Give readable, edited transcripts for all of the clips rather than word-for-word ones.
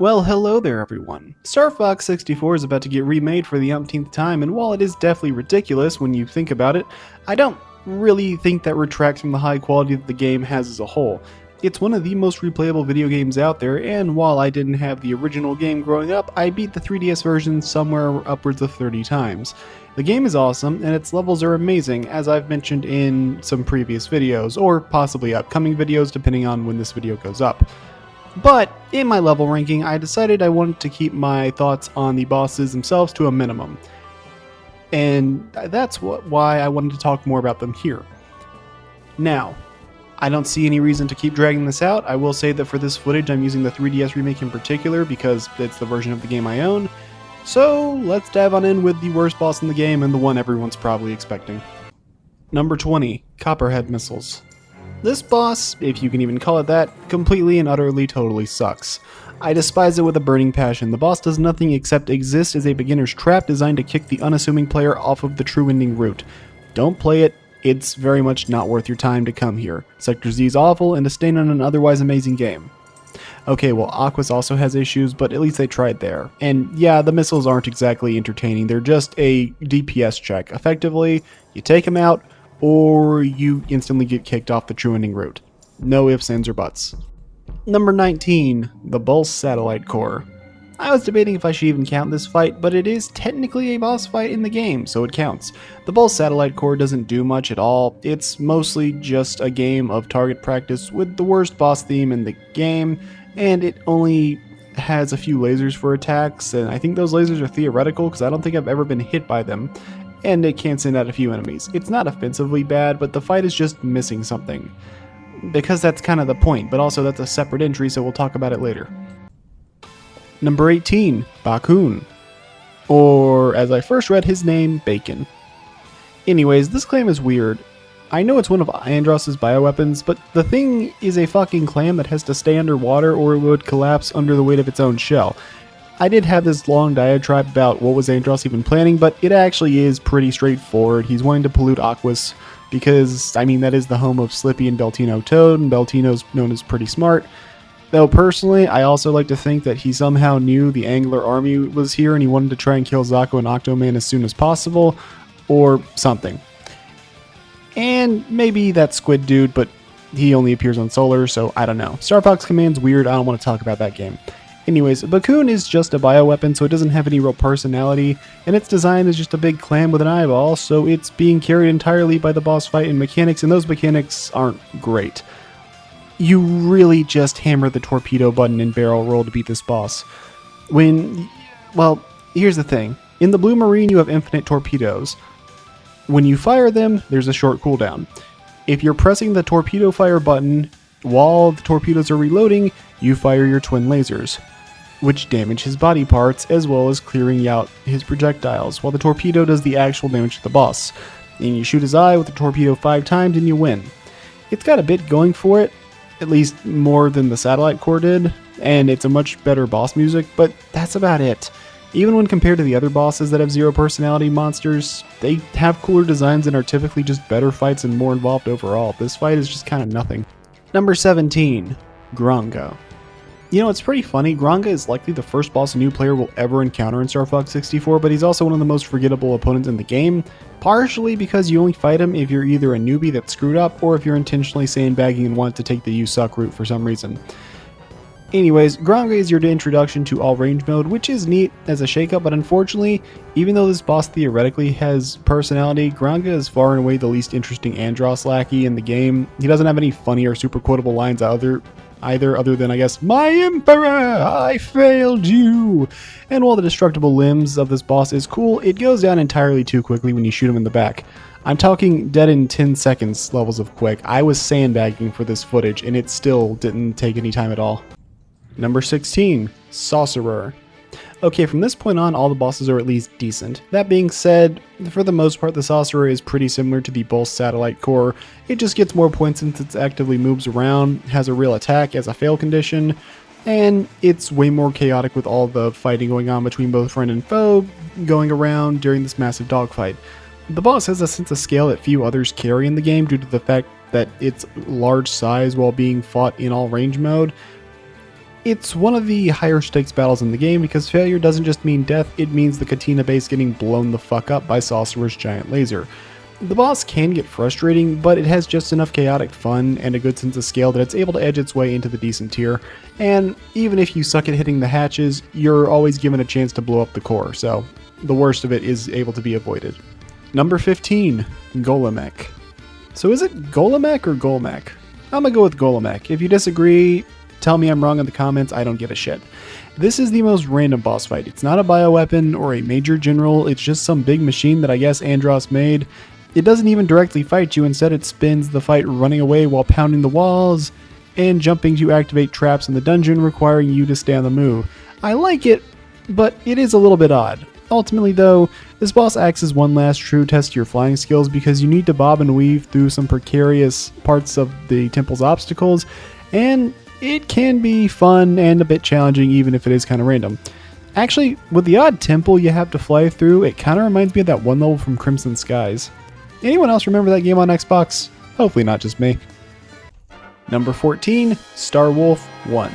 Well, hello there everyone. Star Fox 64 is about to get remade for the umpteenth time, and while it is definitely ridiculous when you think about it, I don't really think that retracts from the high quality that the game has as a whole. It's one of the most replayable video games out there, and while I didn't have the original game growing up, I beat the 3DS version somewhere upwards of 30 times. The game is awesome, and its levels are amazing, as I've mentioned in some previous videos, or possibly upcoming videos depending on when this video goes up. But in my level ranking, I decided I wanted to keep my thoughts on the bosses themselves to a minimum. And that's why I wanted to talk more about them here. Now, I don't see any reason to keep dragging this out. I will say that for this footage, I'm using the 3DS remake in particular because it's the version of the game I own. So let's dive on in with the worst boss in the game and the one everyone's probably expecting. Number 20, Copperhead Missiles. This boss, if you can even call it that, completely and utterly totally sucks. I despise it with a burning passion. The boss does nothing except exist as a beginner's trap designed to kick the unassuming player off of the true ending route. Don't play it, it's very much not worth your time to come here. Sector Z is awful and a stain on an otherwise amazing game. Okay, well, Aquas also has issues, but at least they tried there. And yeah, the missiles aren't exactly entertaining, they're just a DPS check. Effectively, you take them out, or you instantly get kicked off the true ending route. No ifs, ands, or buts. Number 19, the Bulls Satellite Core. I was debating if I should even count this fight, but it is technically a boss fight in the game, so it counts. The Bulls Satellite Core doesn't do much at all. It's mostly just a game of target practice with the worst boss theme in the game, and it only has a few lasers for attacks, and I think those lasers are theoretical because I don't think I've ever been hit by them. And it can send out a few enemies. It's not offensively bad, but the fight is just missing something. Because that's kind of the point, but also that's a separate entry, so we'll talk about it later. Number 18, Bakun. Or, as I first read his name, Bacon. Anyways, this clam is weird. I know it's one of Andross's bioweapons, but the thing is a fucking clam that has to stay underwater or it would collapse under the weight of its own shell. I did have this long diatribe about what was Andross even planning, but it actually is pretty straightforward. He's wanting to pollute Aquas because, I mean, that is the home of Slippy and Beltino Toad, and Beltino's known as pretty smart. Though personally, I also like to think that he somehow knew the Angler army was here and he wanted to try and kill Zaco and Octoman as soon as possible, or something. And maybe that Squid dude, but he only appears on Solar, so I don't know. Star Fox Command's weird, I don't want to talk about that game. Anyways, Bakun is just a bioweapon, so it doesn't have any real personality, and its design is just a big clam with an eyeball, so it's being carried entirely by the boss fight and mechanics, and those mechanics aren't great. You really just hammer the torpedo button and barrel roll to beat this boss. Well, here's the thing. In the Blue Marine, you have infinite torpedoes. When you fire them, there's a short cooldown. If you're pressing the torpedo fire button while the torpedoes are reloading, you fire your twin lasers, which damage his body parts as well as clearing out his projectiles, while the torpedo does the actual damage to the boss. And you shoot his eye with the torpedo 5 times and you win. It's got a bit going for it, at least more than the Satellite Core did, and it's a much better boss music, but that's about it. Even when compared to the other bosses that have zero personality monsters, they have cooler designs and are typically just better fights and more involved overall. This fight is just kind of nothing. Number 17, Gronga. You know, it's pretty funny. Gronga is likely the first boss a new player will ever encounter in Star Fox 64, but he's also one of the most forgettable opponents in the game, partially because you only fight him if you're either a newbie that's screwed up or if you're intentionally sandbagging and want to take the you suck route for some reason. Anyways, Gronga is your introduction to all range mode, which is neat as a shakeup, but unfortunately, even though this boss theoretically has personality, Gronga is far and away the least interesting Andross lackey in the game. He doesn't have any funny or super quotable lines other than, I guess, "My Emperor, I failed you!" And while the destructible limbs of this boss is cool, it goes down entirely too quickly when you shoot him in the back. I'm talking dead in 10 seconds levels of quick. I was sandbagging for this footage, and it still didn't take any time at all. Number 16, Sorcerer. Okay, from this point on, all the bosses are at least decent. That being said, for the most part, the Sorcerer is pretty similar to the Bulls Satellite Core. It just gets more points since it actively moves around, has a real attack as a fail condition, and it's way more chaotic with all the fighting going on between both friend and foe going around during this massive dogfight. The boss has a sense of scale that few others carry in the game due to the fact that its large size while being fought in all range mode. It's one of the higher stakes battles in the game because failure doesn't just mean death, it means the Katina base getting blown the fuck up by Sorcerer's giant laser. The boss can get frustrating, but it has just enough chaotic fun and a good sense of scale that it's able to edge its way into the decent tier, and even if you suck at hitting the hatches, you're always given a chance to blow up the core, so the worst of it is able to be avoided. Number 15, Golem. So is it Golem or Golem? I'm gonna go with Golem. If you disagree, tell me I'm wrong in the comments, I don't give a shit. This is the most random boss fight. It's not a bioweapon or a major general, it's just some big machine that I guess Andross made. It doesn't even directly fight you, instead it spins the fight running away while pounding the walls and jumping to activate traps in the dungeon requiring you to stay on the move. I like it, but it is a little bit odd. Ultimately though, this boss acts as one last true test to your flying skills because you need to bob and weave through some precarious parts of the temple's obstacles, and it can be fun and a bit challenging even if it is kind of random. Actually, with the odd temple you have to fly through, it kind of reminds me of that one level from Crimson Skies. Anyone else remember that game on Xbox? Hopefully not just me. Number 14, Star Wolf 1.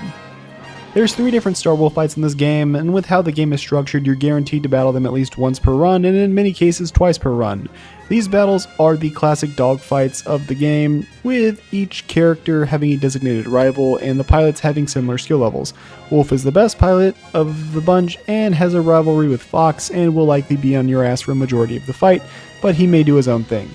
There's 3 different Star Wolf fights in this game, and with how the game is structured, you're guaranteed to battle them at least once per run, and in many cases twice per run. These battles are the classic dogfights of the game, with each character having a designated rival, and the pilots having similar skill levels. Wolf is the best pilot of the bunch, and has a rivalry with Fox, and will likely be on your ass for a majority of the fight, but he may do his own thing.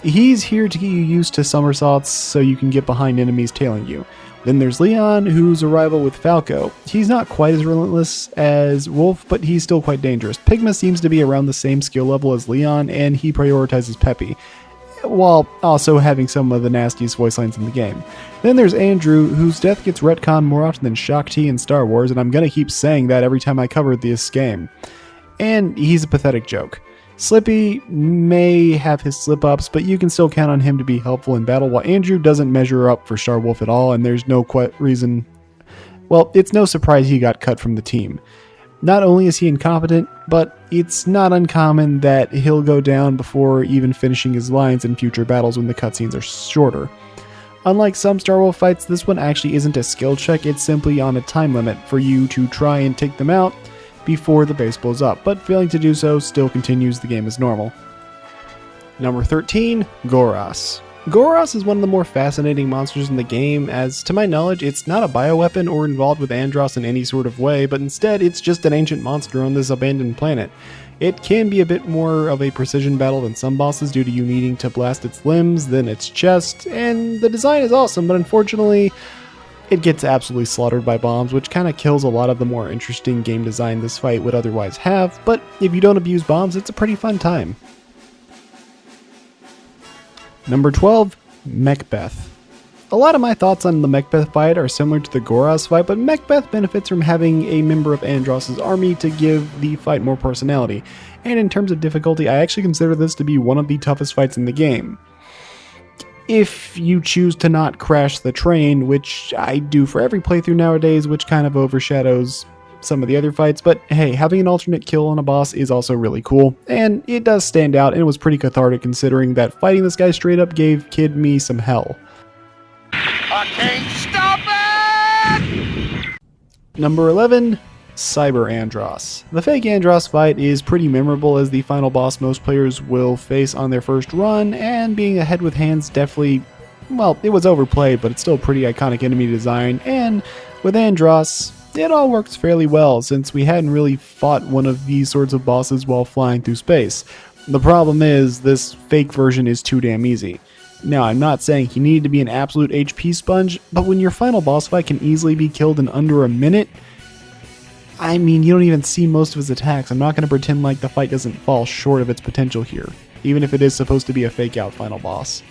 He's here to get you used to somersaults so you can get behind enemies tailing you. Then there's Leon, who's a rival with Falco. He's not quite as relentless as Wolf, but he's still quite dangerous. Pigma seems to be around the same skill level as Leon, and he prioritizes Peppy, while also having some of the nastiest voice lines in the game. Then there's Andrew, whose death gets retconned more often than Shakti in Star Wars, and I'm gonna keep saying that every time I cover this game. And he's a pathetic joke. Slippy may have his slip-ups, but you can still count on him to be helpful in battle, while Andrew doesn't measure up for Star Wolf at all, and there's no reason... Well, it's no surprise he got cut from the team. Not only is he incompetent, but it's not uncommon that he'll go down before even finishing his lines in future battles when the cutscenes are shorter. Unlike some Star Wolf fights, this one actually isn't a skill check, it's simply on a time limit for you to try and take them out before the base blows up, but failing to do so still continues the game as normal. Number 13, Goros. Goros is one of the more fascinating monsters in the game, as to my knowledge it's not a bioweapon or involved with Andross in any sort of way, but instead it's just an ancient monster on this abandoned planet. It can be a bit more of a precision battle than some bosses due to you needing to blast its limbs, then its chest, and the design is awesome, but unfortunately it gets absolutely slaughtered by bombs, which kind of kills a lot of the more interesting game design this fight would otherwise have, but if you don't abuse bombs, it's a pretty fun time. Number 12, Mechbeth. A lot of my thoughts on the Mechbeth fight are similar to the Goros fight, but Mechbeth benefits from having a member of Andross's army to give the fight more personality, and in terms of difficulty, I actually consider this to be one of the toughest fights in the game. If you choose to not crash the train, which I do for every playthrough nowadays, which kind of overshadows some of the other fights, but hey, having an alternate kill on a boss is also really cool, and it does stand out, and it was pretty cathartic considering that fighting this guy straight up gave Kid Me some hell. I can't stop it! Number 11, Cyber Andross. The fake Andross fight is pretty memorable as the final boss most players will face on their first run, and being ahead with hands definitely, well, it was overplayed, but it's still a pretty iconic enemy design, and with Andross, it all works fairly well since we hadn't really fought one of these sorts of bosses while flying through space. The problem is, this fake version is too damn easy. Now, I'm not saying he needed to be an absolute HP sponge, but when your final boss fight can easily be killed in under a minute, I mean, you don't even see most of his attacks. I'm not going to pretend like the fight doesn't fall short of its potential here, even if it is supposed to be a fake-out final boss.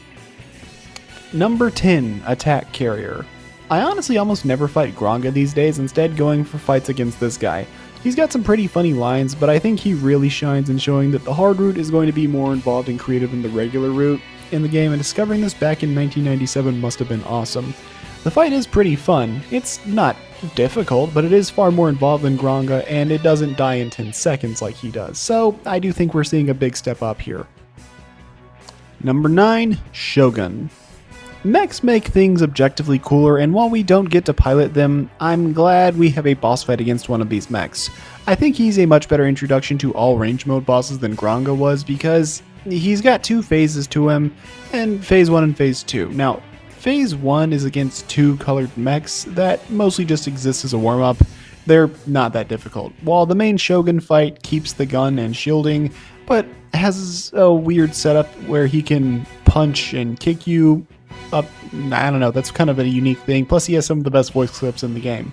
Number 10, Attack Carrier. I honestly almost never fight Gronga these days, instead going for fights against this guy. He's got some pretty funny lines, but I think he really shines in showing that the hard route is going to be more involved and creative than the regular route in the game, and discovering this back in 1997 must have been awesome. The fight is pretty fun. It's not difficult, but it is far more involved than Gronga, and it doesn't die in 10 seconds like he does, so I do think we're seeing a big step up here. Number 9, Shogun. Mechs make things objectively cooler, and while we don't get to pilot them, I'm glad we have a boss fight against one of these mechs. I think he's a much better introduction to all range mode bosses than Gronga was because he's got two phases to him, and phase 1 and phase 2. Now, phase 1 is against two colored mechs that mostly just exist as a warm-up. They're not that difficult, while the main Shogun fight keeps the gun and shielding, but has a weird setup where he can punch and kick you up. I don't know, that's kind of a unique thing. Plus, he has some of the best voice clips in the game.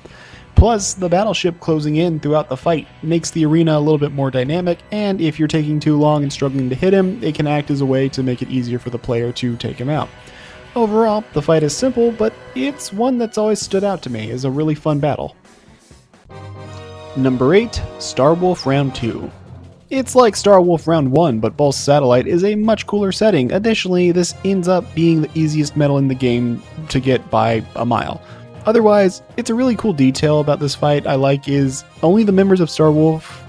Plus, the battleship closing in throughout the fight makes the arena a little bit more dynamic, and if you're taking too long and struggling to hit him, it can act as a way to make it easier for the player to take him out. Overall, the fight is simple, but it's one that's always stood out to me as a really fun battle. Number 8, Star Wolf Round 2. It's like Star Wolf Round 1, but Pulse Satellite is a much cooler setting. Additionally, this ends up being the easiest medal in the game to get by a mile. Otherwise, it's a really cool detail about this fight I like is only the members of Star Wolf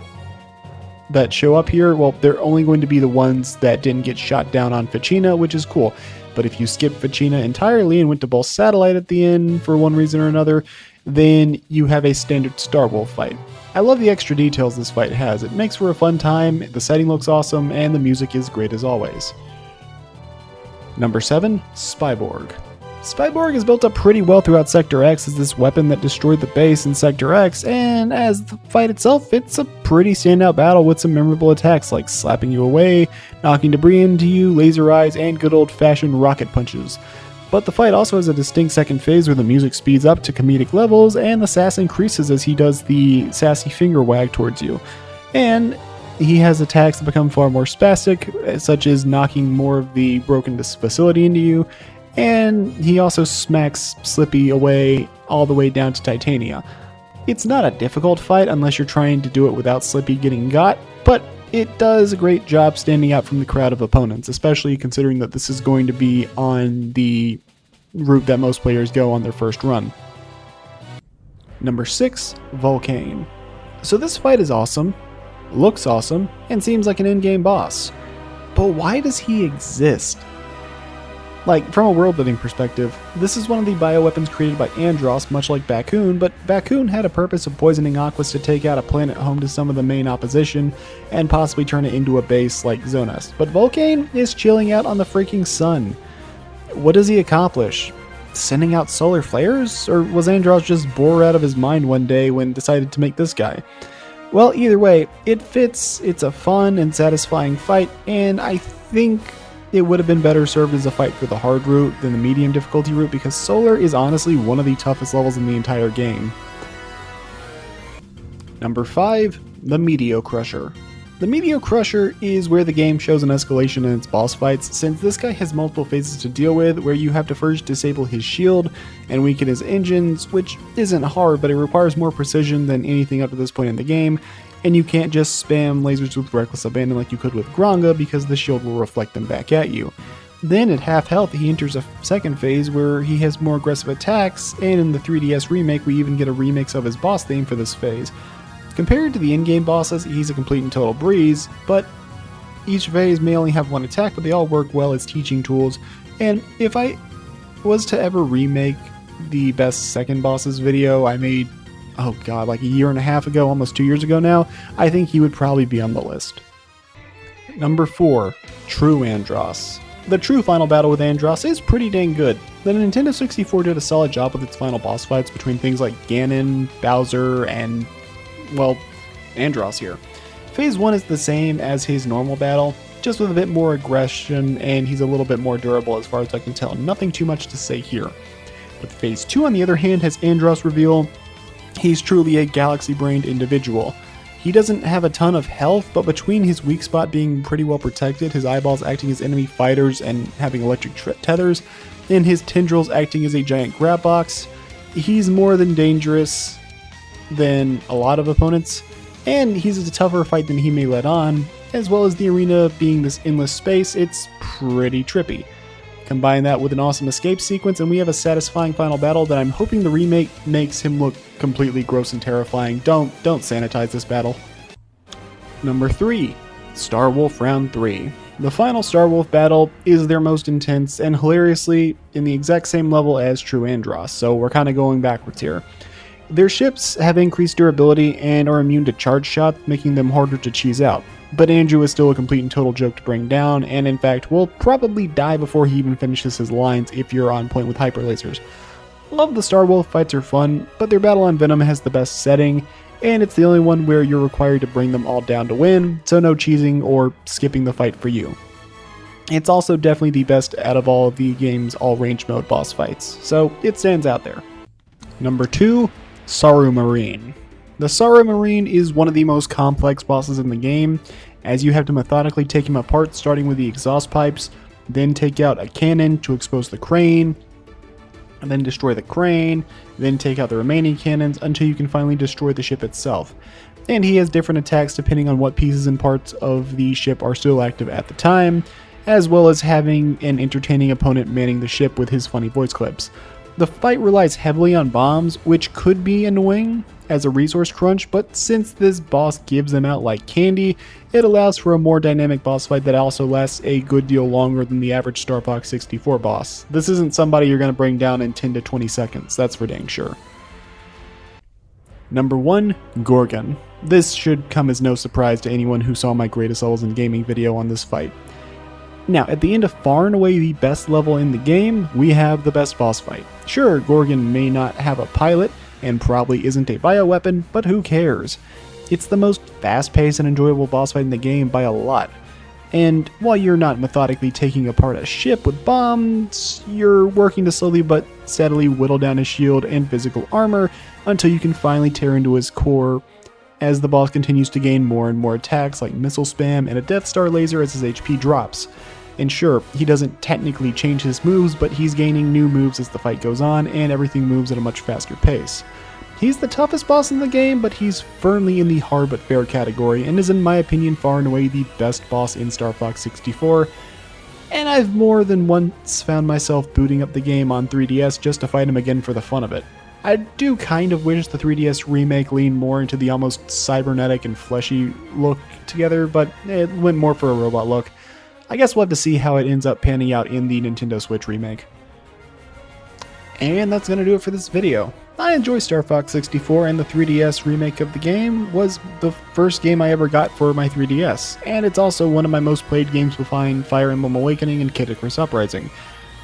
that show up here, well, they're only going to be the ones that didn't get shot down on Ficina, which is cool. But if you skip Ficina entirely and went to Pulse Satellite at the end for one reason or another, then you have a standard Star Wolf fight. I love the extra details this fight has. It makes for a fun time, the setting looks awesome, and the music is great as always. Number 7, Spyborg. Spyborg is built up pretty well throughout Sector X as this weapon that destroyed the base in Sector X, and as the fight itself, it's a pretty standout battle with some memorable attacks like slapping you away, knocking debris into you, laser eyes, and good old-fashioned rocket punches. But the fight also has a distinct second phase where the music speeds up to comedic levels and the sass increases as he does the sassy finger wag towards you. And he has attacks that become far more spastic, such as knocking more of the broken facility into you, and he also smacks Slippy away all the way down to Titania. It's not a difficult fight unless you're trying to do it without Slippy getting got, but it does a great job standing out from the crowd of opponents, especially considering that this is going to be on the route that most players go on their first run. Number 6, Volcane. So this fight is awesome, looks awesome, and seems like an in-game boss. But why does he exist? Like, from a world-building perspective, this is one of the bioweapons created by Andross, much like Bakun, but Bakun had a purpose of poisoning Aquas to take out a planet home to some of the main opposition, and possibly turn it into a base like Zonest. But Volcane is chilling out on the freaking sun. What does he accomplish? Sending out solar flares? Or was Andross just bored out of his mind one day when decided to make this guy? Well, either way, it fits, it's a fun and satisfying fight, and I think it would have been better served as a fight for the hard route than the medium difficulty route because Solar is honestly one of the toughest levels in the entire game. Number 5, the Meteor Crusher. The Meteor Crusher is where the game shows an escalation in its boss fights, since this guy has multiple phases to deal with where you have to first disable his shield and weaken his engines, which isn't hard, but it requires more precision than anything up to this point in the game, and you can't just spam lasers with reckless abandon like you could with Gronga because the shield will reflect them back at you. Then at half health he enters a second phase where he has more aggressive attacks, and in the 3DS remake we even get a remix of his boss theme for this phase. Compared to the in-game bosses, he's a complete and total breeze, but each phase may only have one attack, but they all work well as teaching tools, and if I was to ever remake the best second bosses video I made, oh god, like a year and a half ago, almost 2 years ago now, I think he would probably be on the list. Number 4, True Andross. The true final battle with Andross is pretty dang good. The Nintendo 64 did a solid job with its final boss fights between things like Ganon, Bowser, and, well, Andross here. Phase 1 is the same as his normal battle, just with a bit more aggression, and he's a little bit more durable as far as I can tell. Nothing too much to say here. But Phase 2, on the other hand, has Andross reveal. He's truly a galaxy-brained individual. He doesn't have a ton of health, but between his weak spot being pretty well protected, his eyeballs acting as enemy fighters and having electric tethers, and his tendrils acting as a giant grab box, he's more than dangerous than a lot of opponents, and he's a tougher fight than he may let on, as well as the arena being this endless space, it's pretty trippy. Combine that with an awesome escape sequence and we have a satisfying final battle that I'm hoping the remake makes him look completely gross and terrifying. Don't sanitize this battle. Number 3, Star Wolf Round 3. The final Star Wolf battle is their most intense and hilariously in the exact same level as True Andross, so we're kind of going backwards here. Their ships have increased durability and are immune to charge shots, making them harder to cheese out. But Andrew is still a complete and total joke to bring down, and in fact will probably die before he even finishes his lines if you're on point with hyper lasers. Love the Star Wolf fights are fun, but their battle on Venom has the best setting, and it's the only one where you're required to bring them all down to win, so no cheesing or skipping the fight for you. It's also definitely the best out of all of the game's all range mode boss fights, so it stands out there. Number 2, Saru Marine. The Saru Marine is one of the most complex bosses in the game, as you have to methodically take him apart starting with the exhaust pipes, then take out a cannon to expose the crane, and then destroy the crane, then take out the remaining cannons until you can finally destroy the ship itself. And he has different attacks depending on what pieces and parts of the ship are still active at the time, as well as having an entertaining opponent manning the ship with his funny voice clips. The fight relies heavily on bombs, which could be annoying as a resource crunch, but since this boss gives them out like candy, it allows for a more dynamic boss fight that also lasts a good deal longer than the average Star Fox 64 boss. This isn't somebody you're going to bring down in 10 to 20 seconds, that's for dang sure. Number 1, Gorgon. This should come as no surprise to anyone who saw my greatest levels in gaming video on this fight. Now, at the end of far and away the best level in the game, we have the best boss fight. Sure, Gorgon may not have a pilot, and probably isn't a bioweapon, but who cares? It's the most fast-paced and enjoyable boss fight in the game by a lot. And while you're not methodically taking apart a ship with bombs, you're working to slowly but steadily whittle down his shield and physical armor until you can finally tear into his core as the boss continues to gain more and more attacks like missile spam and a Death Star laser as his HP drops. And sure, he doesn't technically change his moves, but he's gaining new moves as the fight goes on, and everything moves at a much faster pace. He's the toughest boss in the game, but he's firmly in the hard but fair category, and is in my opinion far and away the best boss in Star Fox 64, and I've more than once found myself booting up the game on 3DS just to fight him again for the fun of it. I do kind of wish the 3DS remake leaned more into the almost cybernetic and fleshy look together, but it went more for a robot look. I guess we'll have to see how it ends up panning out in the Nintendo Switch remake. And that's going to do it for this video. I enjoy Star Fox 64, and the 3DS remake of the game was the first game I ever got for my 3DS, and it's also one of my most played games behind Fire Emblem Awakening and Kid Icarus Uprising.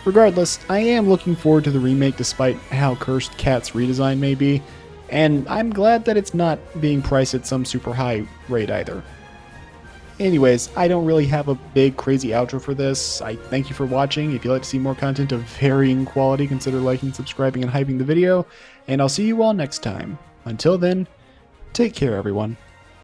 Regardless, I am looking forward to the remake despite how cursed Cat's redesign may be, and I'm glad that it's not being priced at some super high rate either. Anyways, I don't really have a big crazy outro for this. I thank you for watching. If you'd like to see more content of varying quality, consider liking, subscribing, and hyping the video, and I'll see you all next time. Until then, take care everyone.